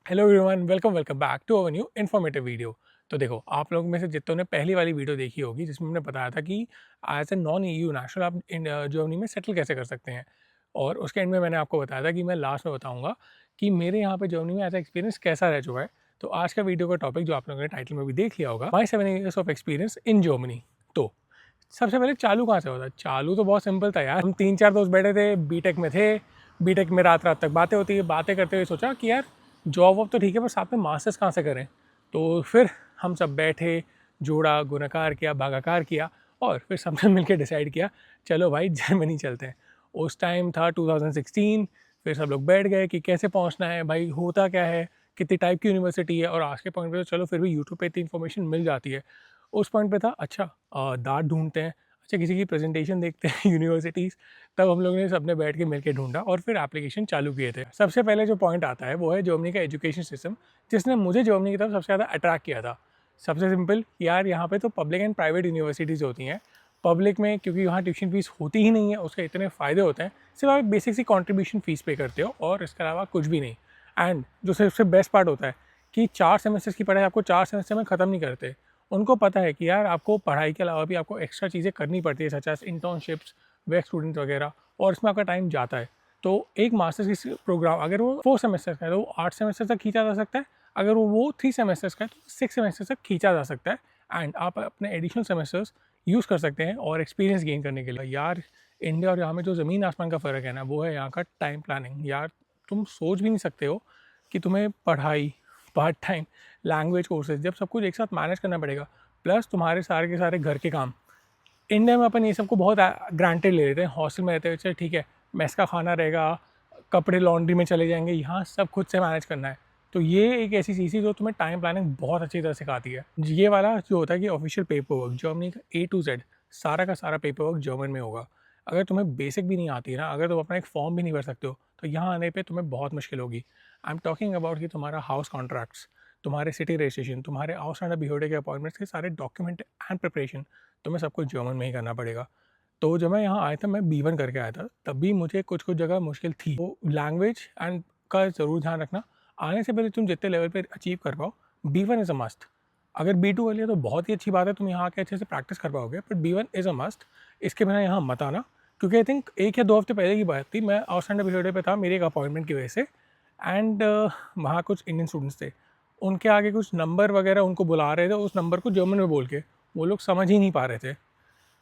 Hello everyone, welcome back to our new informative video. तो देखो, आप लोग में से जितनों ने पहली वाली वीडियो देखी होगी जिसमें मैंने बताया था कि as a non EU national आप जर्मनी में सेटल कैसे कर सकते हैं। और उसके एंड में मैंने आपको बताया था कि मैं लास्ट में बताऊंगा कि मेरे यहाँ पे जर्मनी में एज एक्सपीरियंस कैसा रह चुका है। तो आज का वीडियो का टॉपिक जो आप लोगों ने टाइटल में भी देख लिया होगा, माई 7 years of experience in Germany. तो सबसे पहले चालू कहाँ से होता है? चालू तो बहुत सिंपल था यार। हम 3-4 दोस्त बैठे थे, बीटेक में थे। बीटेक में रात रात तक बातें होती है। बातें करते हुए सोचा कि यार जॉब वॉब तो ठीक है, पर साथ में मास्टर्स कहाँ से करें। तो फिर हम सब बैठे, जोड़ा गुणाकार किया, भागाकार किया, और फिर सबने मिलकर डिसाइड किया चलो भाई जर्मनी चलते हैं। उस टाइम था 2016। फिर सब लोग बैठ गए कि कैसे पहुंचना है, भाई होता क्या है, कितनी टाइप की यूनिवर्सिटी है। और आज के पॉइंट पे तो चलो फिर भी यूट्यूब पे इतनी इन्फॉर्मेशन मिल जाती है। उस पॉइंट पे था अच्छा दांत ढूंढते हैं, अच्छा किसी की प्रेजेंटेशन देखते हैं यूनिवर्सिटीज़। तब हम लोगों ने सबने बैठ के मिलकर ढूंढा और फिर एप्लीकेशन चालू किए थे। सबसे पहले जो पॉइंट आता है वो है जर्मनी का एजुकेशन सिस्टम, जिसने मुझे जर्मनी की तरफ सबसे ज़्यादा अट्रैक्ट किया था। सबसे सिंपल यार, यहाँ पे तो पब्लिक एंड प्राइवेट यूनिवर्सिटीज़ होती हैं। पब्लिक में क्योंकि यहाँ ट्यूशन फीस होती ही नहीं है, उसके इतने फ़ायदे होते हैं, सिर्फ आप बेसिक सी कॉन्ट्रीब्यूशन फ़ीस पे करते हो और इसके अलावा कुछ भी नहीं। एंड जो सबसे बेस्ट पार्ट होता है कि 4 सेमेस्टर्स की पढ़ाई आपको 4 सेमेस्टर में ख़त्म नहीं करते। उनको पता है कि यार आपको पढ़ाई के अलावा भी आपको एक्स्ट्रा चीज़ें करनी पड़ती है, such as internships, work student वगैरह, और इसमें आपका टाइम जाता है। तो एक मास्टर्स की प्रोग्राम अगर वो 4 सेमेस्टर्स का है तो वो 8 सेमेस्टर तक खींचा जा सकता है। अगर वो 3 सेमेस्टर्स का है तो 6 सेमेस्टर तक खींचा जा सकता है। एंड आप अपने एडिशनल सेमेस्टर्स यूज़ कर सकते हैं और एक्सपीरियंस गेन करने के लिए। यार इंडिया और यहाँ में जो ज़मीन आसमान का फ़र्क है ना, वो है यहाँ का टाइम प्लानिंग। यार तुम सोच भी नहीं सकते हो कि तुम्हें पढ़ाई, पार्ट टाइम, लैंग्वेज कोर्सेज, जब सब कुछ एक साथ मैनेज करना पड़ेगा, प्लस तुम्हारे सारे के सारे घर के काम। इंडिया में अपन ये सबको बहुत ग्रांटेड ले लेते हैं। हॉस्टल में रहते हुए चल ठीक है, मेस का खाना रहेगा, कपड़े लॉन्ड्री में चले जाएंगे, यहाँ सब खुद से मैनेज करना है। तो ये एक ऐसी चीज़ है जो तुम्हें टाइम प्लानिंग बहुत अच्छी तरह सिखाती है। ये वाला जो होता है कि ऑफिशियल पेपर वर्क जर्मनी का A to Z, सारा का सारा पेपर वर्क जर्मन में होगा। अगर तुम्हें बेसिक भी नहीं आती है ना, अगर तुम अपना एक फॉर्म भी नहीं भर सकते हो, तो यहाँ आने पर तुम्हें बहुत मुश्किल होगी। आई एम टॉकिंग अबाउट कि तुम्हारा हाउस कॉन्ट्रैक्ट्स, तुम्हारे सिटी रजिस्ट्रेशन, तुम्हारे आउटस्टैंडर बिहेवियर के अपॉइंटमेंट्स के सारे डॉक्यूमेंट एंड प्रिपरेशन तुम्हें सब कुछ जर्मन में ही करना पड़ेगा। तो जब मैं यहाँ आया था, मैं B1 करके आया था, तब भी मुझे कुछ कुछ जगह मुश्किल थी। तो लैंग्वेज एंड का ज़रूर ध्यान रखना। आने से पहले तुम जितने लेवल पे अचीव कर पाओ, B1 इज़ अ मस्ट। अगर B2 कर लिया तो बहुत ही अच्छी बात है, तुम यहाँ आके अच्छे से प्रैक्टिस कर पाओगे, but B1 is a must. इसके बिना यहाँ मत आना, क्योंकि आई थिंक 1 या 2 हफ्ते पहले की बात थी, मैं आउटस्टैंडर बिहेवियर पे था मेरी एक अपॉइंटमेंट की वजह से। एंड वहाँ कुछ इंडियन स्टूडेंट्स थे, उनके आगे कुछ नंबर वगैरह उनको बुला रहे थे, उस नंबर को जर्मन में बोल के, वो लोग समझ ही नहीं पा रहे थे।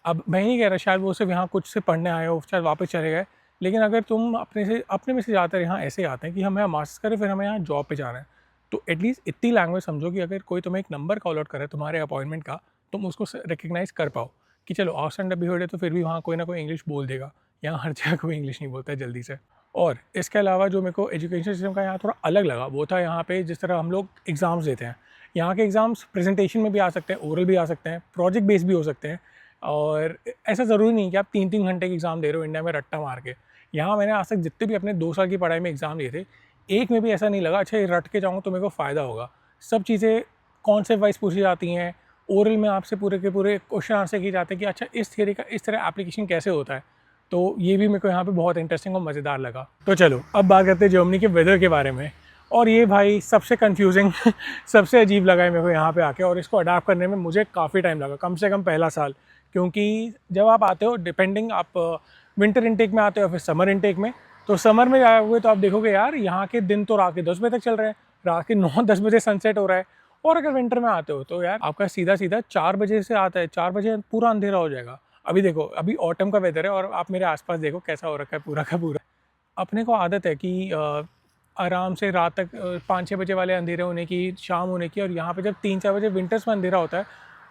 अब मैं नहीं कह रहा शायद वो सिर्फ यहाँ कुछ से पढ़ने आए हो, शायद वापस चले गए, लेकिन अगर तुम अपने में से ज़्यादातर यहाँ ऐसे आते हैं कि हमें मास्टर्स करें फिर हमें यहाँ जॉब पे जाना है, तो एटलीस्ट इतनी लैंग्वेज समझो कि अगर कोई तुम्हें एक नंबर कॉल आउट करे तुम्हारे अपॉइंटमेंट का, तुम उसको रिकग्नाइज़ कर पाओ कि चलो आउटस्टैंडर भी हो रहे तो फिर भी वहाँ कोई ना कोई इंग्लिश बोल देगा। यहाँ हर जगह कोई इंग्लिश नहीं बोलता है जल्दी से। और इसके अलावा जो मेरे को एजुकेशन सिस्टम का यहाँ थोड़ा अलग लगा वो था यहाँ पे जिस तरह हम लोग एग्ज़ाम्स देते हैं। यहाँ के एग्ज़ाम्स प्रेजेंटेशन में भी आ सकते हैं, ओरल भी आ सकते हैं, प्रोजेक्ट बेस्ड भी हो सकते हैं। और ऐसा ज़रूरी नहीं कि आप 3-3 घंटे के एग्ज़ाम दे रहे हो इंडिया में रट्टा मार के। यहाँ मैंने आज तक जितने भी अपने 2 साल की पढ़ाई में एग्ज़ाम दिए थे, एक में भी ऐसा नहीं लगा अच्छा ये रट के जाऊँ तो मेरे को फ़ायदा होगा। सब चीज़ें कॉन्सेप्ट वाइज पूछी जाती हैं, ओरल में आपसे पूरे के पूरे क्वेश्चन आंसर किए जाते हैं कि अच्छा इस थियरी का इस तरह एप्लीकेशन कैसे होता है। तो ये भी मेरे को यहाँ पे बहुत इंटरेस्टिंग और मज़ेदार लगा। तो चलो अब बात करते हैं जर्मनी के वेदर के बारे में। और ये भाई सबसे कन्फ्यूजिंग सबसे अजीब लगा है मेरे को यहाँ पे आके, और इसको अडाप्ट करने में मुझे काफ़ी टाइम लगा, कम से कम पहला साल। क्योंकि जब आप आते हो, डिपेंडिंग आप विंटर इनटेक में आते हो फिर समर इनटेक में, तो समर में जाओगे तो आप देखोगे यार यहाँ के दिन तो रात के 10 बजे तक चल रहे हैं, रात के 9-10 बजे सनसेट हो रहा है। और अगर विंटर में आते हो तो यार आपका सीधा सीधा 4 बजे से आता है, 4 बजे पूरा अंधेरा हो जाएगा। अभी देखो अभी ऑटम का वेदर है और आप मेरे आसपास देखो कैसा हो रखा है पूरा का पूरा। अपने को आदत है कि आराम से रात तक 5-6 बजे वाले अंधेरे होने की, शाम होने की, और यहाँ पे जब 3-4 बजे विंटर्स में अंधेरा होता है,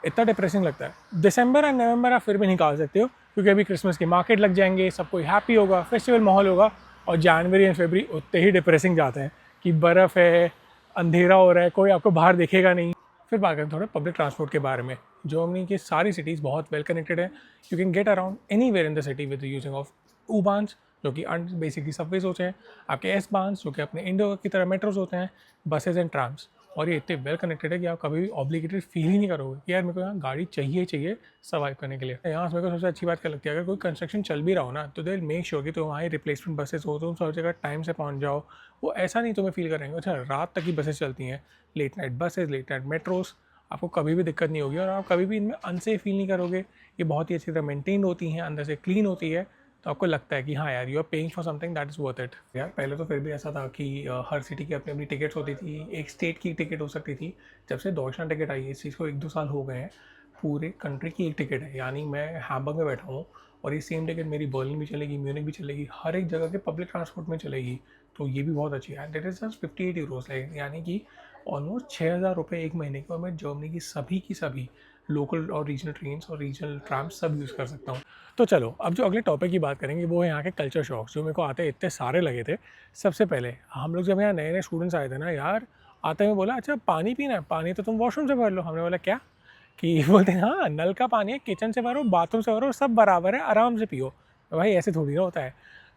इतना डिप्रेसिंग लगता है। दिसंबर और नवंबर आप फिर भी निकाल सकते हो क्योंकि अभी क्रिसमस के मार्केट लग जाएंगे, सब कोई हैप्पी होगा, फेस्टिवल माहौल होगा। और जनवरी एंड फरवरी उतने ही डिप्रेसिंग जाते हैं कि बर्फ़ है, अंधेरा हो रहा है, कोई आपको बाहर दिखेगा नहीं। फिर बात करें थोड़ा पब्लिक ट्रांसपोर्ट के बारे में। जर्मनी की सारी सिटीज़ बहुत वेल कनेक्टेड है। You can get around anywhere in the city with using of U-Bahns, जो कि बेसिकली सबवेज होते हैं, आपके S-Bahns जो कि अपने इंडो की तरह मेट्रोज होते हैं, बसेज एंड ट्राम्स। और ये इतने वेल कनेक्टेड है कि आप कभी भी ऑब्लिगेटेड फील ही नहीं करोगे कि यार मेरे को यहाँ गाड़ी चाहिए ही चाहिए सर्वाइव करने के लिए। यहाँ से मेरे को सबसे अच्छी बात क्या लगती है, अगर कोई कंस्ट्रक्शन चल भी रहा हो ना तो दे मेक श्योर कि तो वहाँ रिप्लेसमेंट बसेस हो, तुम सब जगह टाइम से पहुँच जाओ। वो ऐसा नहीं तुम्हें फील करेंगे। अच्छा, रात तक की बसेस चलती हैं, late night buses, late night metros, आपको कभी भी दिक्कत नहीं होगी और आप कभी भी इनमें अनसेफ फील नहीं करोगे। ये बहुत ही अच्छी तरह मेंटेन होती हैं, अंदर से क्लीन होती है, तो आपको लगता है कि हाँ यार, you are paying for something that is worth it. यार पहले तो फिर भी ऐसा था कि हर सिटी की अपनी अपनी टिकट्स होती थी, एक स्टेट की टिकट हो सकती थी। जब से डॉइचलैंड टिकट आई है, इस चीज़ को 1-2 साल हो गए हैं, पूरे कंट्री की एक टिकट है। यानी मैं हैम्बर्ग में बैठा हूँ और ये सेम टिकट मेरी बर्लिन भी चलेगी, म्यूनिक भी चलेगी, हर एक जगह के पब्लिक ट्रांसपोर्ट में चलेगी। तो ये भी बहुत अच्छी है। And it is just 58 euros, like यानी कि ऑलमोस्ट 6,000 रुपये एक महीने के, और मैं जर्मनी की सभी लोकल और रीजनल ट्रेन्स और रीजनल ट्राम्स सब यूज़ कर सकता हूँ। तो चलो अब जो अगले टॉपिक की बात करेंगे वो है यहाँ के कल्चर शॉक्स, जो मेरे को आते इतने सारे लगे थे। सबसे पहले हम लोग जब यहाँ नए नए स्टूडेंट्स आए थे ना यार, आते हुए बोला अच्छा पानी पीना है, पानी तो तुम वॉशरूम से भर लो। हमने बोला क्या? कि बोलते हैं हाँ नल का पानी है, किचन से भरो, बाथरूम से भरो, सब बराबर है, आराम से पियो। तो भाई ऐसे थोड़ी ना होता है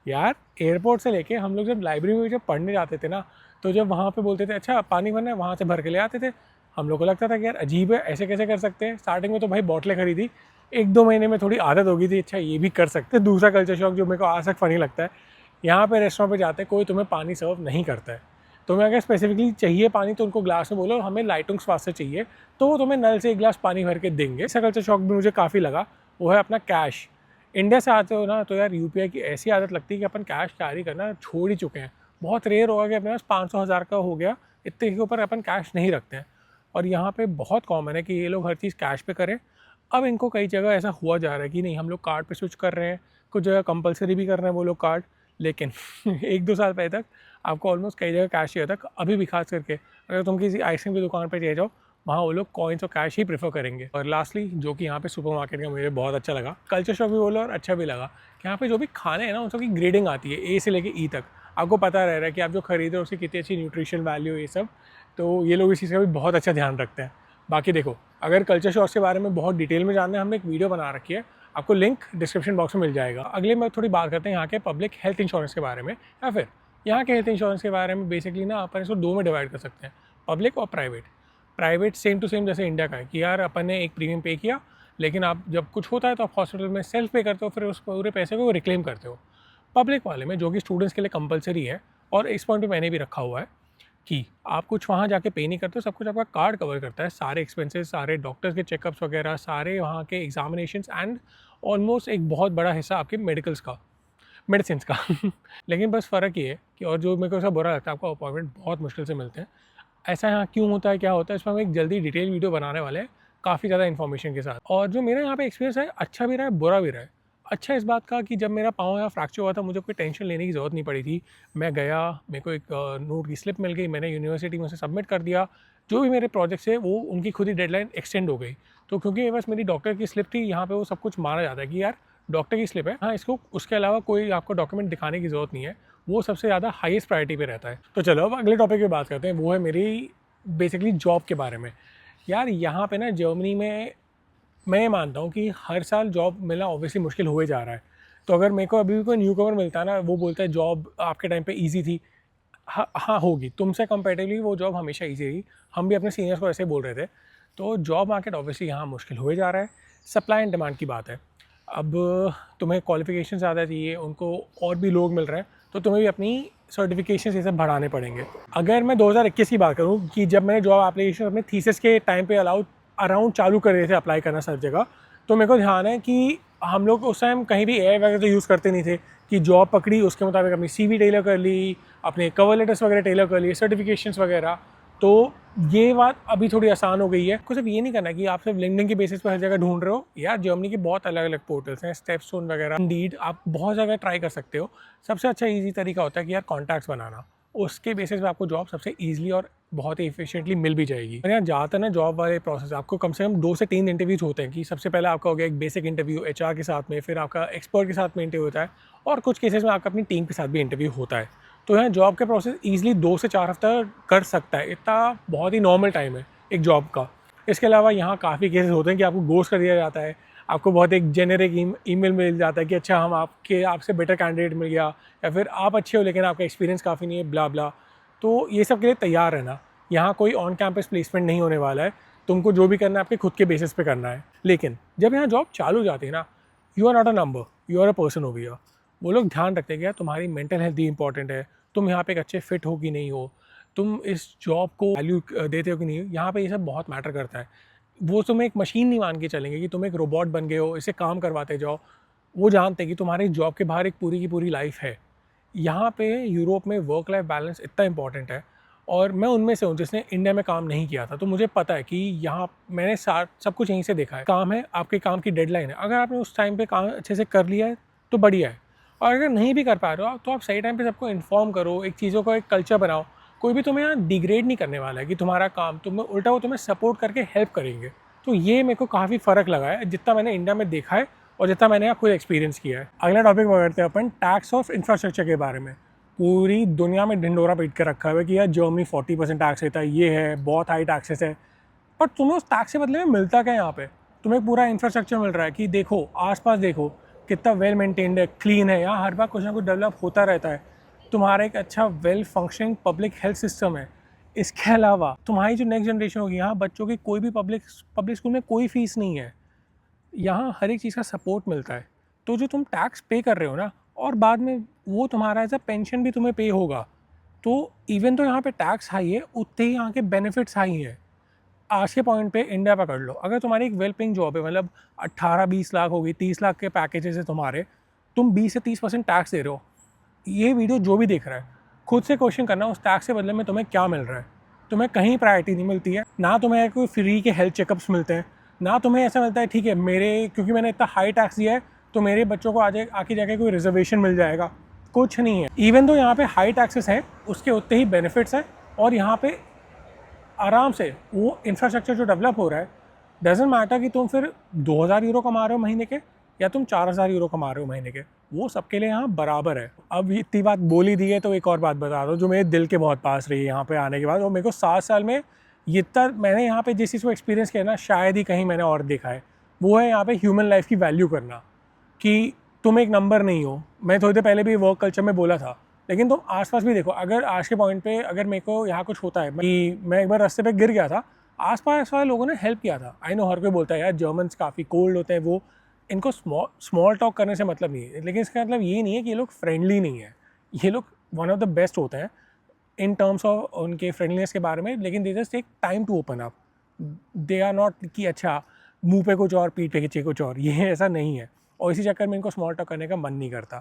यार। एयरपोर्ट से लेके हम लोग जब लाइब्रेरी में जब पढ़ने जाते थे ना, तो जब वहाँ पे बोलते थे अच्छा पानी भरना है, वहाँ से भर के ले आते थे। हम लोग को लगता था कि यार अजीब है, ऐसे कैसे कर सकते हैं। स्टार्टिंग में तो भाई बॉटलें खरीदी, 1-2 महीने में थोड़ी आदत हो गई थी, अच्छा ये भी कर सकते हैं। दूसरा कल्चर शॉक जो मेरे को आज तक फ़नी लगता है, यहाँ पे रेस्टोरेंट पे जाते कोई तुम्हें पानी सर्व नहीं करता है। तुम्हें अगर स्पेसिफिकली चाहिए पानी तो उनको ग्लास में बोलो हमें लाइटुंग्स वास्ते चाहिए, तो वो तुम्हें नल से एक गिलास पानी भर के देंगे। ऐसा कल्चर शॉक भी मुझे काफ़ी लगा, वो है अपना कैश। इंडिया से आते हो ना तो यार यूपीआई की ऐसी आदत लगती है कि अपन कैश कैरी करना छोड़ ही चुके हैं। बहुत रेयर होगा कि अपने पास 500-1000 का हो गया, इतने के ऊपर अपन कैश नहीं रखते हैं। और यहाँ पे बहुत कॉमन है कि ये लोग हर चीज़ कैश पे करें। अब इनको कई जगह ऐसा हुआ जा रहा है कि नहीं हम लोग कार्ड पे स्विच कर रहे हैं, कुछ जगह कंपलसरी भी कर रहे हैं वो लोग कार्ड। लेकिन 1-2 साल पहले तक आपको ऑलमोस्ट कई जगह कैश ही होता है। अभी भी खास करके अगर तुम किसी आइसक्रीम की दुकान पर चले जाओ, वहाँ वो लोग कॉइन्स और कैश ही प्रेफर करेंगे। और लास्टली जो कि यहाँ पे सुपरमार्केट का मुझे बहुत अच्छा लगा, कल्चर शॉक भी बोलो और अच्छा भी लगा कि यहाँ पे जो भी खाने हैं ना उन सबकी ग्रेडिंग आती है, ए से लेके ई तक। आपको पता रह रहा है कि आप जो खरीद रहे हो उसकी कितनी अच्छी न्यूट्रिशन वैल्यू, ये सब। तो ये लोग इस चीज़ का भी बहुत अच्छा ध्यान रखते हैं। बाकी देखो, अगर कल्चर शॉक्स के बारे में बहुत डिटेल में जानना है, हमने एक वीडियो बना रखी है, आपको लिंक डिस्क्रिप्शन बॉक्स में मिल जाएगा। अगले में थोड़ी बात करते हैं यहाँ के पब्लिक हेल्थ इंश्योरेंस के बारे में, या फिर यहाँ के हेल्थ इंश्योरेंस के बारे में। बेसिकली ना अपन इसको 2 में डिवाइड कर सकते हैं, पब्लिक और private. Private same to same जैसे इंडिया का है कि यार अपन ने एक प्रीमियम पे किया, लेकिन आप जब कुछ होता है तो आप हॉस्पिटल में सेल्फ पे करते हो, फिर उस पूरे पैसे को रिक्लेम करते हो। पब्लिक वाले में जो कि स्टूडेंट्स के लिए कंपलसरी है, और इस पॉइंट पे मैंने भी रखा हुआ है कि आप कुछ वहाँ जाके पे नहीं करते हो, सब कुछ आपका कार्ड कवर करता है, सारे एक्सपेंसेस, सारे डॉक्टर्स के चेकअप्स वगैरह, सारे वहाँ के एग्जामिनेशंस, एंड ऑलमोस्ट एक बहुत बड़ा हिस्सा आपके मेडिकल्स का, मेडिसिन का। लेकिन बस फ़र्क ये है कि, और जो मेरे को ऐसा बुरा लगता है, आपको अपॉइंटमेंट बहुत मुश्किल से मिलते हैं। ऐसा यहाँ क्यों होता है, क्या होता है, इस पर हम एक जल्दी डिटेल वीडियो बनाने वाले हैं काफ़ी ज़्यादा इन्फॉर्मेशन के साथ। और जो मेरा यहाँ पे एक्सपीरियंस है, अच्छा भी रहा है बुरा भी रहा है। अच्छा इस बात का कि जब मेरा पाँव यहाँ फ्रैक्चर हुआ था, मुझे कोई टेंशन लेने की ज़रूरत नहीं पड़ी थी। मैं गया, मेरे को एक नोट की स्लिप मिल गई, मैंने यूनिवर्सिटी में उसे सबमिट कर दिया। जो भी मेरे प्रोजेक्ट्स है वो उनकी खुद ही डेडलाइन एक्सटेंड हो गई। तो क्योंकि ये बस मेरी डॉक्टर की स्लिप थी, यहाँ पे वो सब कुछ माना जाता है कि यार डॉक्टर की स्लिप है, हाँ इसको उसके अलावा कोई आपको डॉक्यूमेंट दिखाने की ज़रूरत नहीं है, वो सबसे ज़्यादा हाईएस्ट प्रायोरिटी पे रहता है। तो चलो अब अगले टॉपिक की बात करते हैं, वो है मेरी बेसिकली जॉब के बारे में। यार यहाँ पे ना जर्मनी में मैं ये मानता हूँ कि हर साल जॉब मिलना ऑब्वियसली मुश्किल हुए जा रहा है। तो अगर मेरे को अभी भी कोई न्यू कमर मिलता है ना, वो बोलता है जॉब आपके टाइम पे ईजी थी, हाँ हाँ होगी, तुमसे कंपेरेटिवली वो जॉब हमेशा ईजी रही। हम भी अपने सीनियर्स को ऐसे ही बोल रहे थे। तो जॉब मार्केट ऑब्वियसली यहाँ मुश्किल हुए जा रहा है, सप्लाई एंड डिमांड की बात है। अब तुम्हें क्वालिफिकेशन ज़्यादा चाहिए, उनको और भी लोग मिल रहे हैं, तो तुम्हें भी अपनी सर्टिफिकेशन ये सब बढ़ाने पड़ेंगे। अगर मैं 2021 की बात करूँ कि जब मैंने जॉब एप्लीकेशन अपने थीसिस के टाइम पे अराउंड चालू कर रहे थे अप्लाई करना सब जगह, तो मेरे को ध्यान है कि हम लोग उस टाइम कहीं भी एआई वगैरह तो यूज़ करते नहीं थे। कि जॉब पकड़ी उसके मुताबिक अपनी सीवी टेलर कर ली, अपने कवर लेटर्स वगैरह टेलर कर लिए, सर्टिफिकेशंस वगैरह। तो ये बात अभी थोड़ी आसान हो गई है। आपको सिर्फ ये नहीं करना कि आप सिर्फ लिंक्डइन की बेसिस पर हर जगह ढूंढ रहे हो। यार जर्मनी के बहुत अलग अलग पोर्टल्स हैं, स्टेपस्टोन वगैरह, इंडीड, आप बहुत जगह ट्राई कर सकते हो। सबसे अच्छा ईजी तरीका होता है कि यार कॉन्टैक्ट्स बनाना, उसके बेसिस पे आपको जॉब सबसे ईजिली और बहुत ही एफिशिएंटली मिल भी जाएगी। और यहाँ ज़्यादातर ना जॉब वाले प्रोसेस आपको कम से कम 2 से 3 इंटरव्यूज होते हैं। कि सबसे पहले आपका हो गया एक बेसिक इंटरव्यू एचआर के साथ में, फिर आपका एक्सपर्ट के साथ में इंटरव्यू होता है, और कुछ केसेस में आपका अपनी टीम के साथ भी इंटरव्यू होता है। तो यहाँ जॉब के प्रोसेस ईजिली 2 से 4 हफ्ता कर सकता है, इतना बहुत ही नॉर्मल टाइम है एक जॉब का। इसके अलावा यहाँ काफ़ी केसेस होते हैं कि आपको गोस्ट कर दिया जाता है, आपको बहुत एक जेनेरिक ईमेल मिल जाता है कि अच्छा हम आपसे बेटर कैंडिडेट मिल गया, या फिर आप अच्छे हो लेकिन आपका एक्सपीरियंस काफ़ी नहीं है, ब्ला ब्ला। तो ये सब के लिए तैयार रहना। यहाँ कोई ऑन कैंपस प्लेसमेंट नहीं होने वाला है, तुमको जो भी करना है आपके खुद के बेसिस पे करना है। लेकिन जब यहाँ जॉब चालू हो जाती है ना, you are not a number, you are a person over here. वो लोग ध्यान रखते हैं कि यार तुम्हारी मेंटल हेल्थ ही इंपॉर्टेंट है, तुम यहाँ पे एक अच्छे फिट हो कि नहीं हो, तुम इस जॉब को वैल्यू देते हो कि नहीं हो। यहाँ पे ये सब बहुत मैटर करता है। वो तुम्हें एक मशीन नहीं मान के चलेंगे कि तुम एक रोबोट बन गए हो, इसे काम करवाते जाओ। वो जानते हैं कि तुम्हारी जॉब के बाहर एक पूरी की पूरी लाइफ है। यहाँ पे यूरोप में वर्क लाइफ बैलेंस इतना इंपॉर्टेंट है, और मैं उनमें से हूँ जिसने इंडिया में काम नहीं किया था, तो मुझे पता है कि यहाँ मैंने सब कुछ यहीं से देखा है। काम है, आपके काम की डेडलाइन है, अगर आपने उस टाइम पे काम अच्छे से कर लिया है तो बढ़िया है, और अगर नहीं भी कर पा रहे हो तो आप सही टाइम पे सबको इन्फॉर्म करो, एक चीज़ों का एक कल्चर बनाओ। कोई भी तुम्हें यहाँ डिग्रेड नहीं करने वाला है कि तुम्हारा काम तुम्हें उल्टा, वो तुम्हें सपोर्ट करके हेल्प करेंगे। तो ये मेरे को काफ़ी फ़र्क लगा है जितना मैंने इंडिया में देखा है और जितना मैंने यहाँ खुद एक्सपीरियंस किया है। अगला टॉपिक बढ़ते हैं अपन टैक्स ऑफ इंफ्रास्ट्रक्चर के बारे में। पूरी दुनिया में ढिंडोरा पीट के रखा है कि यार जर्मनी 40% टैक्स लेता है, ये है बहुत हाई टैक्सेस है। पर तुम्हें उस टैक्स के बदले में मिलता क्या है? यहाँ पे तुम्हें पूरा इंफ्रास्ट्रक्चर मिल रहा है कि देखो आसपास देखो कितना वेल मेंटेन्ड है, क्लीन है, यहाँ हर बार कुछ ना कुछ डेवलप होता रहता है। तुम्हारा एक अच्छा well functioning public health system है। इसके अलावा तुम्हारी जो नेक्स्ट जनरेशन होगी, यहाँ बच्चों की कोई भी पब्लिक स्कूल में कोई फीस नहीं है, यहाँ हर एक चीज़ का सपोर्ट मिलता है। तो जो तुम टैक्स पे कर रहे हो ना, और बाद में वो तुम्हारा एज अ पेंशन भी तुम्हें पे होगा, तो इवन तो यहाँ पे टैक्स हाई है, उतने ही यहाँ के बेनिफिट्स हाई हैं। आज के पॉइंट पे इंडिया पकड़ लो, अगर तुम्हारी एक वेल पेइंग जॉब है, मतलब 18-20 लाख होगी, 30 लाख के पैकेजेस है तुम्हारे, तुम 20 से 30% टैक्स दे रहे हो। ये वीडियो जो भी देख रहा है, खुद से क्वेश्चन करना उस टैक्स के बदले में तुम्हें क्या मिल रहा है। तुम्हें कहीं प्रायोरिटी नहीं मिलती है, ना तुम्हें कोई फ्री के हेल्थ चेकअप्स मिलते हैं, ना तुम्हें ऐसा मिलता है ठीक है मेरे क्योंकि मैंने इतना हाई टैक्स दिया है तो मेरे बच्चों को आके जाके कोई रिजर्वेशन मिल जाएगा। कुछ नहीं है। इवन तो यहाँ पे हाई टैक्सेस हैं, उसके उतने ही बेनिफिट्स हैं, और यहाँ पे आराम से वो इंफ्रास्ट्रक्चर जो डेवलप हो रहा है, डजेंट मैटर कि तुम फिर 2000 यूरो कमा रहे हो महीने के या तुम 4000 यूरो कमा रहे हो महीने के, वो सबके लिए यहाँ बराबर है। अब इतनी बात बोली दी है तो एक और बात बता दो जो मेरे दिल के बहुत पास रही है यहाँ पे आने के बाद, और मेरे को 7 साल में इतना मैंने यहाँ पे जिस चीज़ को एक्सपीरियंस किया ना, शायद ही कहीं मैंने और देखा है। वो है यहाँ पे ह्यूमन लाइफ की वैल्यू करना, कि तुम एक नंबर नहीं हो। मैं थोड़ी देर पहले भी वर्क कल्चर में बोला था, लेकिन तुम आसपास भी देखो। अगर आज के पॉइंट पे अगर मेरे को यहाँ कुछ होता है कि मैं एक बार रास्ते पे गिर गया था, आसपास वाले लोगों ने हेल्प किया था। आई नो हर कोई बोलता है यार जर्मन्स काफ़ी कोल्ड होते हैं, वो इनको स्मॉल टॉक करने से मतलब नहीं है, लेकिन इसका मतलब ये नहीं है कि ये लोग फ्रेंडली नहीं है। ये लोग वन ऑफ द बेस्ट होते हैं इन टर्म्स ऑफ उनके फ्रेंडलीनेस के बारे में, लेकिन they just take time to open up. They are not कि अच्छा मुंह पे कुछ और पीठ पे खींचे कुछ और, ये ऐसा नहीं है। और इसी चक्कर में इनको स्मॉल टॉक करने का मन नहीं करता।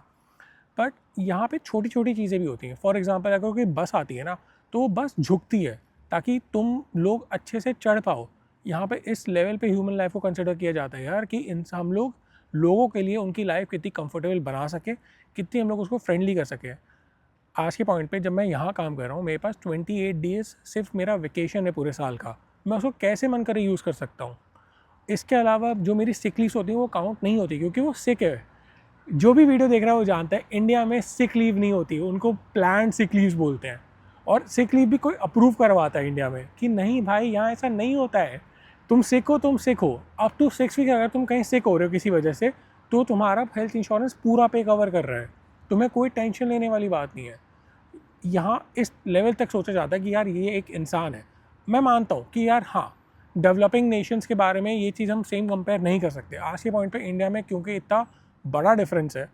बट यहाँ पे छोटी छोटी चीज़ें भी होती हैं। फॉर एग्जांपल अगर कोई बस आती है ना, तो वो बस झुकती है ताकि तुम लोग अच्छे से चढ़ पाओ। यहाँ पे इस लेवल पे ह्यूमन लाइफ को कंसिडर किया जाता है यार, कि हम लोग लोगों के लिए उनकी लाइफ कितनी कंफर्टेबल बना सके, कितनी हम लोग उसको फ्रेंडली कर सके। आज के पॉइंट पे जब मैं यहाँ काम कर रहा हूँ, मेरे पास 28 डेज़ सिर्फ मेरा वेकेशन है पूरे साल का। मैं उसको कैसे मन करे यूज़ कर सकता हूँ। इसके अलावा जो मेरी सिक लीव्स होती हैं वो काउंट नहीं होती, क्योंकि वो सिक है। जो भी वीडियो देख रहा है वो जानता है इंडिया में सिक लीव नहीं होती, उनको प्लान्ड सिक लीव्स बोलते हैं। और सिक लीव भी कोई अप्रूव करवाता है इंडिया में कि नहीं भाई यहाँ ऐसा नहीं होता है। तुम सिक हो, तुम सिक हो, अप टू 6 वीक अगर तुम कहीं सिक हो रहे हो किसी वजह से, तो तुम्हारा हेल्थ इंश्योरेंस पूरा पे कवर कर रहा है, तुम्हें कोई टेंशन लेने वाली बात नहीं है। यहाँ इस लेवल तक सोचा जाता है कि यार ये एक इंसान है। मैं मानता हूँ कि यार हाँ, डेवलपिंग नेशंस के बारे में ये चीज़ हम सेम कंपेयर नहीं कर सकते। आज के पॉइंट पे इंडिया में क्योंकि इतना बड़ा डिफरेंस है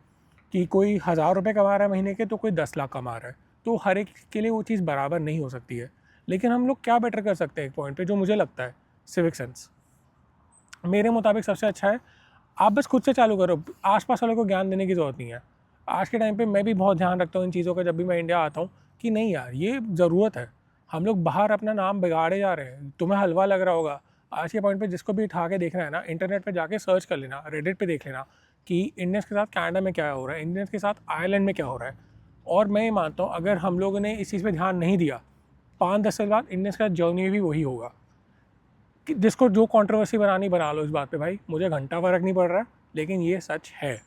कि कोई 1000 रुपये कमा रहा है महीने के तो कोई 10 लाख कमा रहा है, तो हर एक के लिए वो चीज़ बराबर नहीं हो सकती है। लेकिन हम लोग क्या बेटर कर सकते हैं एक पॉइंट पे, जो मुझे लगता है सिविक सेंस मेरे मुताबिक सबसे अच्छा है। आप बस खुद से चालू करो, आसपास वालों को ज्ञान देने की ज़रूरत नहीं है। आज के टाइम पे मैं भी बहुत ध्यान रखता हूँ इन चीज़ों का जब भी मैं इंडिया आता हूँ, कि नहीं यार ये ज़रूरत है। हम लोग बाहर अपना नाम बिगाड़े जा रहे हैं। तुम्हें हलवा लग रहा होगा, आज के पॉइंट पे जिसको भी उठा के देखना है ना, इंटरनेट पे जाके सर्च कर लेना, रेडिट पे देख लेना कि इंडियंस के साथ कनाडा में क्या हो रहा है, इंडियंस के साथ आयरलैंड में क्या हो रहा है। और मैं ये मानता हूँ अगर हम लोगों ने इस चीज़ पर ध्यान नहीं दिया, 5-10 साल बाद इंडियंस का जर्नी भी वही होगा। कि जिसको जो कंट्रोवर्सी बनानी बना लो इस बात पे भाई, मुझे घंटा फर्क नहीं पड़ रहा है, लेकिन ये सच है।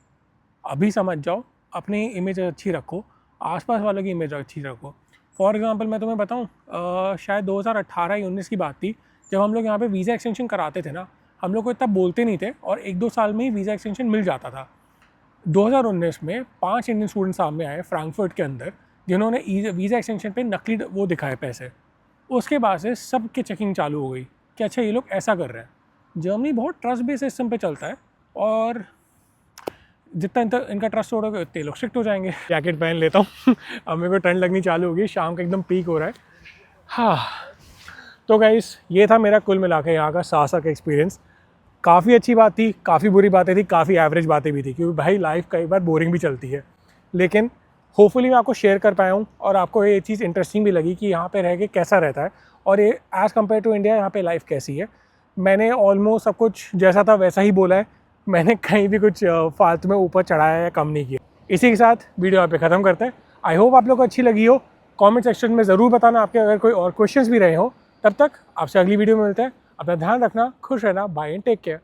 अभी समझ जाओ, अपनी इमेज अच्छी रखो, आसपास वालों की इमेज अच्छी रखो। फॉर एग्जांपल मैं तुम्हें बताऊं, शायद 2018 या 19 की बात थी, जब हम लोग यहाँ पे वीज़ा एक्सटेंशन कराते थे ना, हम लोग को इतना बोलते नहीं थे और 1-2 साल में ही वीज़ा एक्सटेंशन मिल जाता था। 2019 में 5 इंडियन स्टूडेंट सामने आए फ्रैंकफर्ट के अंदर, जिन्होंने वीज़ा एक्सटेंशन पे नकली वो दिखाए पैसे। उसके बाद से सबकी चेकिंग चालू हो गई कि अच्छा ये लोग ऐसा कर रहे हैं। जर्मनी बहुत ट्रस्ट बेस्ड सिस्टम पे चलता है और जितना इनका ट्रस्ट होगा उतने लोग स्ट्रिक्ट हो जाएंगे। जैकेट पहन लेता हूँ अब मेरे को ठंड लगनी चालू होगी, शाम का एकदम पीक हो रहा है। हाँ, तो गाइस ये था मेरा कुल मिला के यहाँ का सासा का एक्सपीरियंस। काफ़ी अच्छी बात थी, काफ़ी बुरी बातें थी, काफ़ी एवरेज बातें भी थी, क्योंकि भाई लाइफ कई बार बोरिंग भी चलती है। लेकिन होपफुली मैं आपको शेयर कर पाया हूँ और आपको ये चीज़ इंटरेस्टिंग भी लगी कि यहाँ पे रह के कैसा रहता है और ये एज़ कम्पेयर टू इंडिया यहाँ पे लाइफ कैसी है। मैंने ऑलमोस्ट सब कुछ जैसा था वैसा ही बोला है, मैंने कहीं भी कुछ फालतू में ऊपर चढ़ाया या कम नहीं किया। इसी के साथ वीडियो यहाँ पे ख़त्म करते हैं। आई होप आप लोग को अच्छी लगी हो। कमेंट सेक्शन में ज़रूर बताना आपके अगर कोई और क्वेश्चंस भी रहे हो। तब तक आपसे अगली वीडियो में मिलते हैं। अपना ध्यान रखना, खुश रहना, बाय एंड टेक केयर।